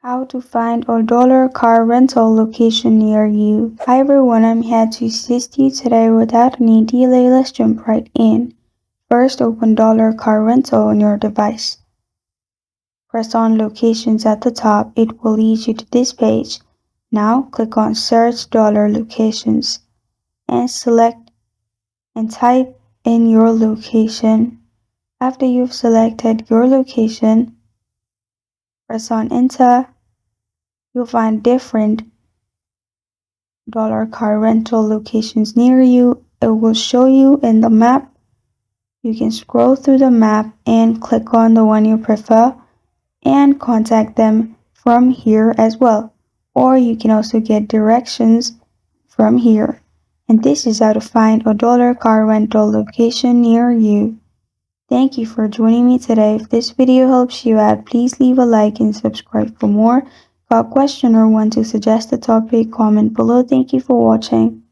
How to find a dollar car rental location near you. Hi everyone, I'm here to assist you today without any delay. Let's jump right in. First, open dollar car rental on your device. Press on locations at the top. It will lead you to this page. Now click on search dollar locations and select and type in your location. After you've selected your location, press on enter. You'll find different dollar car rental locations near you. It will show you in the map. You can scroll through the map and click on the one you prefer and contact them from here as well. Or you can also get directions from here. And this is how to find a dollar car rental location near you. Thank you for joining me today. If this video helps you out, please leave a like and subscribe for more. Got a question or want to suggest a topic, comment below. Thank you for watching.